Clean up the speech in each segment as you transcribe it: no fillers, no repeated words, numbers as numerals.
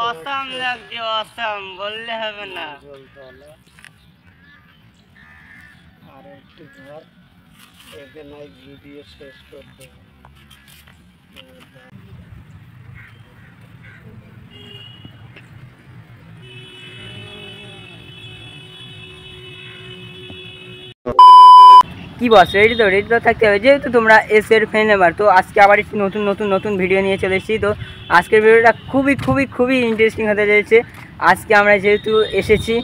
Awesome লাগছে, awesome বললে হবে না। আর একটু ঘর এখানে ভিডিও শেষ করতে হবে। কি বস, রেডি তো থাকতে হবে, যেহেতু তোমরা এসের ফ্যান এবার। তো আজকে আবার একটু নতুন ভিডিও নিয়ে চলে এসেছি। তো আজকের ভিডিওটা খুবই ইন্টারেস্টিং হতে চলেছে। আজকে আমরা যেহেতু এসেছি,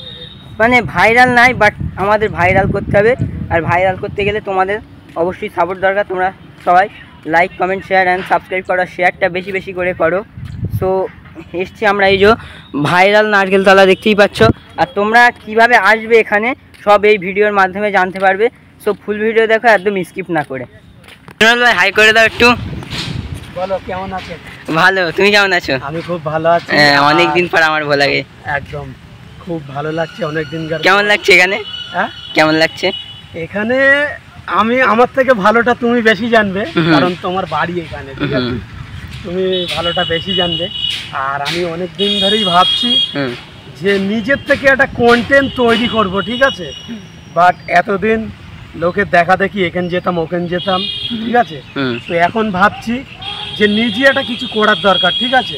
মানে ভাইরাল নাই, বাট আমাদের ভাইরাল করতে হবে। আর ভাইরাল করতে গেলে তোমাদের অবশ্যই সাপোর্ট দরকার। তোমরা সবাই like, comment, share and subscribe করো, শেয়ারটা বেশি করে করো। সো এসছি আমরা এই যে ভাইরাল নারকেলতলা, দেখতেই পাচ্ছ। আর তোমরা কিভাবে আসবে এখানে সব এই ভিডিওর মাধ্যমে জানতে পারবে। সো ফুল ভিডিও দেখো, একদম স্কিপ না করে। ভাই হাই করে দাও একটু। বলো কেমন আছো? ভালো, তুমি কেমন আছো? আমি খুব ভালো আছি। অনেকদিন পর আমার ভালো লাগে, একদম খুব ভালো লাগছে। অনেকদিন কেমন লাগছে এখানে? হ্যাঁ কেমন লাগছে এখানে? আমি আমার থেকে ভালোটা তুমি বেশি জানবে, কারণ তোমার বাড়ি এখানে, ঠিক আছে? তুমি ভালোটা বেশি জানবে। আর আমি অনেকদিন ধরেই ভাবছি যে নিজের থেকে একটা কন্টেন্ট তৈরি করব, ঠিক আছে? বাট এতদিন লোকের দেখা দেখি এখানে যেতাম ওখানে যেতাম, ঠিক আছে? তো এখন ভাবছি যে নিজে একটা কিছু করার দরকার, ঠিক আছে?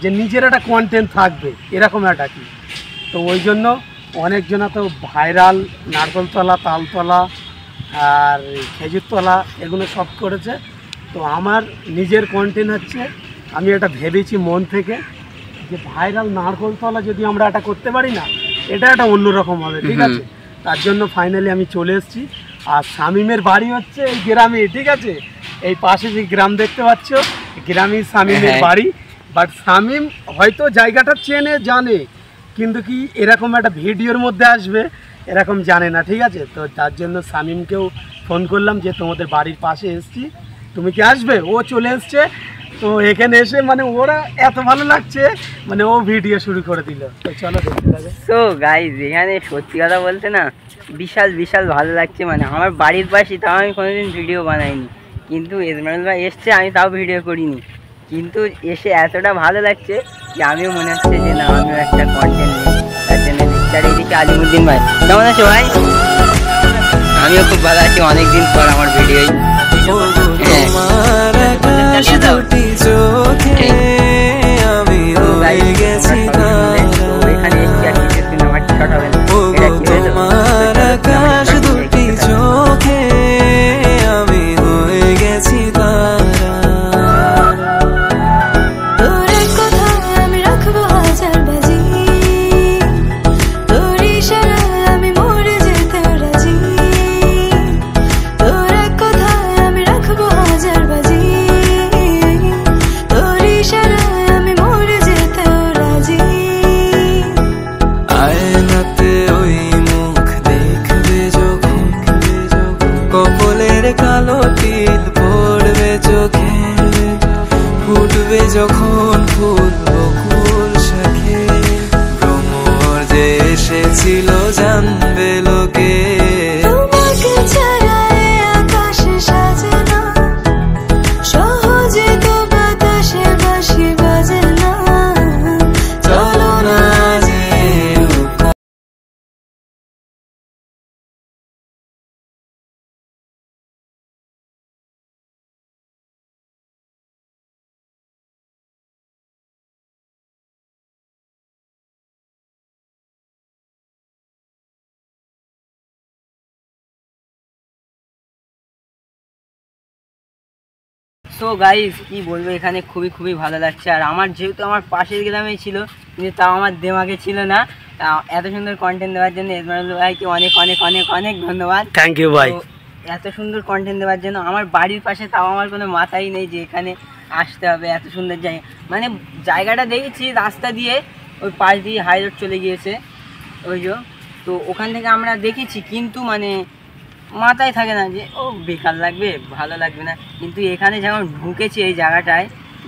যে নিজের একটা কন্টেন্ট থাকবে, এরকম একটা কি। তো ওই জন্য অনেকজনা তো ভাইরাল নারকেলতলা, তালতলা আর খেজুরতলা এগুলো সব করেছে। তো আমার নিজের কন্টেন্ট হচ্ছে, আমি এটা ভেবেছি মন থেকে যে ভাইরাল নারকেলতলা যদি আমরা এটা করতে পারি না, এটা একটা অন্যরকম হবে, ঠিক আছে? তার জন্য ফাইনালি আমি চলে এসেছি। আর শামীমের বাড়ি হচ্ছে এই গ্রামে, ঠিক আছে? এই পাশে যে গ্রাম দেখতে পাচ্ছ, গ্রামেই শামীমের বাড়ি। বাট শামীম হয়তো জায়গাটা চেনে জানে, কিন্তু কি এরকম একটা ভিডিওর মধ্যে আসবে এরকম জানে না, ঠিক আছে? তো তার জন্য শামীমকেও ফোন করলাম যে তোমাদের বাড়ির পাশে এসেছি, তুমি কি আসবে? ও চলে এসছে। তো এখানে এসে মানে ওরা এত ভালো লাগছে, মানে ও ভিডিও শুরু করে দিল। তো চলো দেখতে লাগে। সো গাইজ, এখানে সত্যি কথা বলতে না বিশাল ভালো লাগছে। মানে আমার বাড়ির পাশে, তাও আমি কোনোদিন ভিডিও বানাইনি, কিন্তু এজমাইল ভাই এসছে, আমি তাও ভিডিও করিনি, কিন্তু এসে এতটা ভালো লাগছে যে আমিও মনে হচ্ছে যে না, আমিও একটা কন্টেন্ট নিই। তার জন্য চারিদিকে আলিমুদ্দিন ভাই, কেমন আছো ভাই? আমিও খুব ভালো আছি, অনেকদিন পর আমার ভিডিও। কালো তিল পড়বে চোখে, ফুটবে যখন ফুল বকুল শাখে, ভ্রমর যে এসেছিল জানবে লোকে। সো গাইজ, কি বলবো, এখানে খুবই ভালো লাগছে। আর আমার যেহেতু আমার পাশের গ্রামেই ছিল, কিন্তু তাও আমার দেমাগে ছিল না। এত সুন্দর কন্টেন্ট দেওয়ার জন্য এজমাইল ভাইকে অনেক ধন্যবাদ। থ্যাংক ইউ ভাই। এত সুন্দর কন্টেন্ট দেওয়ার জন্য। আমার বাড়ির পাশে, তাও আমার কোনো মাথাই নেই যে এখানে আসতে হবে, এত সুন্দর জায়গা। মানে জায়গাটা দেখেছি রাস্তা দিয়ে, ওই পাশ দিয়ে হাই রোড চলে গিয়েছে ওই যে, তো ওখান থেকে আমরা দেখেছি, কিন্তু মানে মাথায় থাকে না যে ও বেকার লাগবে, ভালো লাগবে না। কিন্তু এখানে যখন ঢুকেছি এই জায়গাটায়,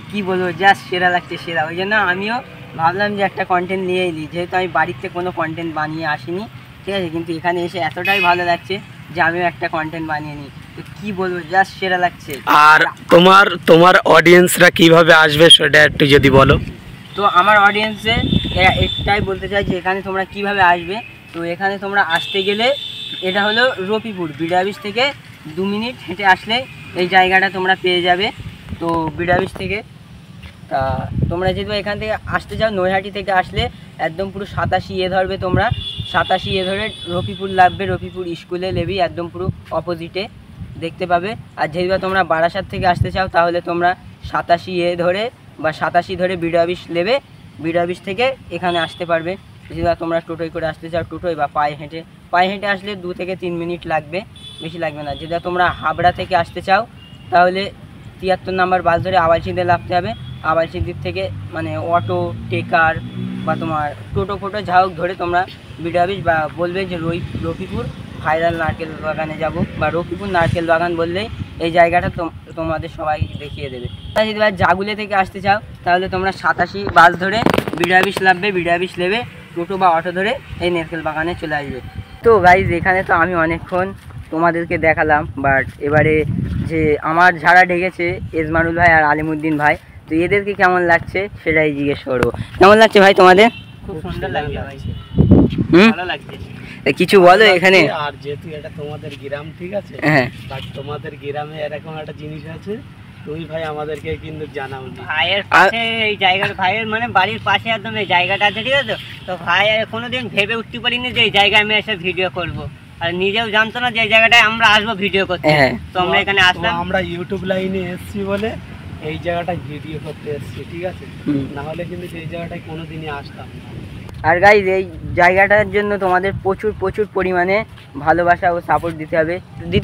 কি বলবো, জাস্ট সেরা লাগছে, সেরা। ওই জন্য আমিও ভাবলাম যে একটা কন্টেন্ট নিয়েই নিই, যেহেতু আমি বাড়িতে কোনো কন্টেন্ট বানিয়ে আসিনি, ঠিক আছে? কিন্তু এখানে এসে এতটাই ভালো লাগছে যে আমিও একটা কন্টেন্ট বানিয়ে নিই। তো কি বলবো, জাস্ট সেরা লাগছে। আর তোমার অডিয়েন্সরা কিভাবে আসবে সেটা একটু যদি বলো। তো আমার অডিয়েন্সে এটাই বলতে চাই যে এখানে তোমরা কিভাবে আসবে। তো এখানে তোমরা আসতে গেলে এটা হলো রফিপুর, বিডি অফিস থেকে 2 মিনিট হেঁটে আসলে এই জায়গাটা তোমরা পেয়ে যাবে। তো বিডি অফিস থেকে তা তোমরা যেহেতু এখান থেকে আসতে চাও, নৈহাটি থেকে আসলে একদম পুরো 87 ধরবে, তোমরা 87 ধরে রফিপুর লাগবে, রফিপুর স্কুলে নেবি একদম পুরো অপোজিটে দেখতে পাবে। আর যেহেতু তোমরা বারাসাত থেকে আসতে চাও তাহলে তোমরা 87 ধরে বা 87 ধরে বিডি অফিস নেবে, বিডি অফিস থেকে এখানে আসতে পারবে। যেহেতু তোমরা টোটোয় করে আসতে চাও টোটোয় বা পায়ে হেঁটে আসলে 2 থেকে 3 মিনিট লাগবে, বেশি লাগবে না। যেটা তোমরা হাবড়া থেকে আসতে চাও তাহলে 73 নম্বর বাস ধরে আবালসিতে নামতে হবে, আবালসিদ্দির থেকে মানে অটো টেকার বা তোমার টোটো ফোটো যা হোক ধরে তোমরা বিডি অফিস বা বলবে যে রফিপুর ভাইরাল নারকেল বাগানে যাব বা রফিপুর নারকেল বাগান বললেই এই জায়গাটা তোমাদের সবাই দেখিয়ে দেবে। তাই যদি জাগুলে থেকে আসতে চাও তাহলে তোমরা 87 বাস ধরে বিডি অফিস নামবে, বিডি অফিস নেবে, টোটো বা অটো ধরে এই নারকেল বাগানে চলে আসবে। তো গাইজ এখানে তো আমি অনেকক্ষণ তোমাদেরকে দেখালাম, বাট এবারে যে আমার যারা ডেকেছে এজমানুল ভাই আর আলিমুদ্দিন ভাই, তো এদেরকে কেমন লাগছে সেটাই জিজ্ঞেস করবো। কেমন লাগছে ভাই তোমাদের? খুব সুন্দর লাগছে ভাই, ভালো লাগছে। কিছু বলো এখানে। আর যেহেতু এটা তোমাদের গ্রাম, ঠিক আছে, হ্যাঁ, বাট তোমাদের গ্রামে এরকম একটা জিনিস আছে, তুমি ভাই আমাদেরকে কিন্তু জানাও নি। ভাইয়ের পাশে এই জায়গাটা, ভাইয়ের মানে বাড়ির পাশে একদম এই জায়গাটা আছে, ঠিক আছে। তো ভাই কোনোদিন ভেবে উঠতে পারিনি যে এই জায়গায় আমি এসে ভিডিও করব, আর নিজেও জানতো না যে এই জায়গাটায় আমরা আসবো ভিডিও করতে। তো আমরা এখানে আসলাম, আমরা ইউটিউব লাইনে এসেছি বলে এই জায়গাটায় ভিডিও করতে এসেছি, ঠিক আছে, না হলে কিন্তু এই জায়গাটায় কোনোদিনই আসতাম না। আর গাইজ এই জায়গাটার জন্য তোমাদের প্রচুর প্রচুর পরিমাণে ভালোবাসা ও সাপোর্ট দিতে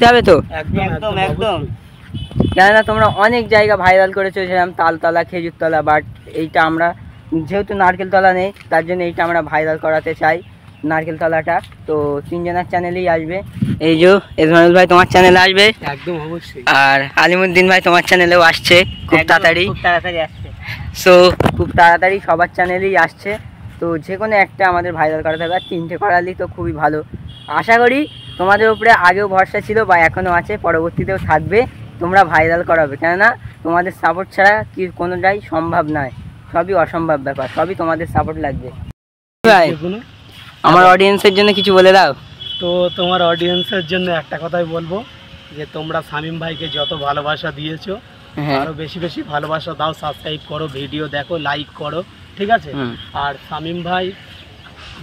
হবে তো। একদম একদম একদম। কেননা তোমরা অনেক জায়গা ভাইরাল করেছো, যেরকম তালতলা, খেজুরতলা, বাট এইটা আমরা যেহেতু নারকেলতলা নেই তার জন্য এইটা আমরা ভাইরাল করাতে চাই, নারকেলতলাটা। তো 3 জনের চ্যানেলেই আসবে, এই যে এজমানুল ভাই তোমার চ্যানেলে আসবে, একদম অবশ্যই, আর আলিমুদ্দিন ভাই তোমার চ্যানেলেও আসছে খুব তাড়াতাড়ি। খুব তাড়াতাড়ি আসছে, সো খুব তাড়াতাড়ি সবার চ্যানেলেই আসছে। তো যে কোনো একটা আমাদের ভাইরাল করাতে হবে, আর 3টে করালেই তো খুবই ভালো। আশা করি তোমাদের উপরে আগেও ভরসা ছিল বা এখনও আছে, পরবর্তীতেও থাকবে, তোমরা ভাইরাল করাবে। কেননা তোমাদের সাপোর্ট ছাড়া কি কোনোটাই সম্ভব নয়, সবই অসম্ভব ব্যাপার, সবই তোমাদের সাপোর্ট লাগবে। ভাই আমার অডিয়েন্সের জন্য কিছু বলে দাও। তো তোমার অডিয়েন্সের জন্য একটা কথাই বলবো যে তোমরা শামীম ভাইকে যত ভালোবাসা দিয়েছো আরো বেশি বেশি ভালোবাসা দাও, সাবস্ক্রাইব করো, ভিডিও দেখো, লাইক করো, ঠিক আছে। আর শামীম ভাই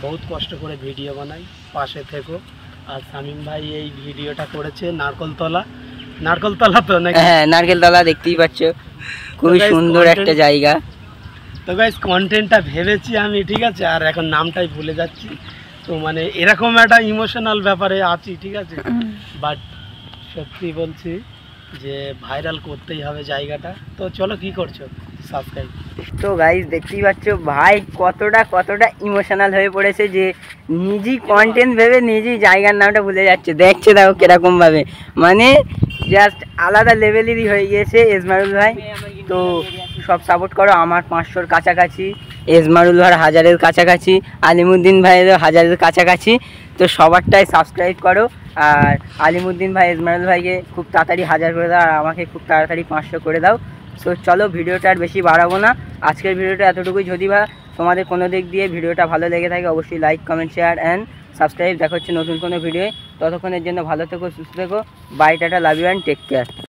বহুত কষ্ট করে ভিডিও বানাই, পাশে থেকো। আর শামীম ভাই এই ভিডিওটা করেছে নারকেলতলা তো নাকি? হ্যাঁ, নারকেলতলা দেখতেই পাচ্ছ, খুবই সুন্দর একটা জায়গা। তো গাইস কন্টেন্টটা ভেবেছি আমি, ঠিক আছে, আর এখন নামটাই ভুলে যাচ্ছি। তো মানে এরকম একটা ইমোশনাল ব্যাপারে আছি, ঠিক আছে, বাট সত্যি বলছি যে ভাইরাল করতেই হবে জায়গাটা। তো চলো, কি করছো? সাবস্ক্রাইব। তো গাইস দেখতেই পাচ্ছ ভাই কতটা ইমোশনাল হয়ে পড়েছে যে নিজেই কন্টেন্ট ভেবে নিজেই জায়গার নামটা ভুলে যাচ্ছে। দেখছে দেখো কিরকম ভাবে, মানে জাস্ট আলাদা লেভেলেরই হয়ে গিয়েছে এজমারুল ভাই। তো সব সাপোর্ট করো, আমার 500-র কাছাকাছি, এজমারুল ভাইয়ের 1000-এর কাছাকাছি, আলিমুদ্দিন ভাইয়ের 1000-এর কাছাকাছি। তো সবারটাই সাবস্ক্রাইব করো, আর আলিমুদ্দিন ভাই এজমারুল ভাইকে খুব তাড়াতাড়ি 1000 করে দাও, আর আমাকে খুব তাড়াতাড়ি 500 করে দাও। তো চলো ভিডিওটা আর বেশি বাড়াবো না, আজকের ভিডিওটা এতটুকুই। যদি বা তোমাদের কোনো দিক দিয়ে ভিডিওটা ভালো লেগে থাকে অবশ্যই like, comment, share and subscribe. দেখা হচ্ছে নতুন কোনো ভিডিও, ততক্ষণের জন্য ভালো থেকো, সুস্থ থেকো, bye, tata, love you and take care.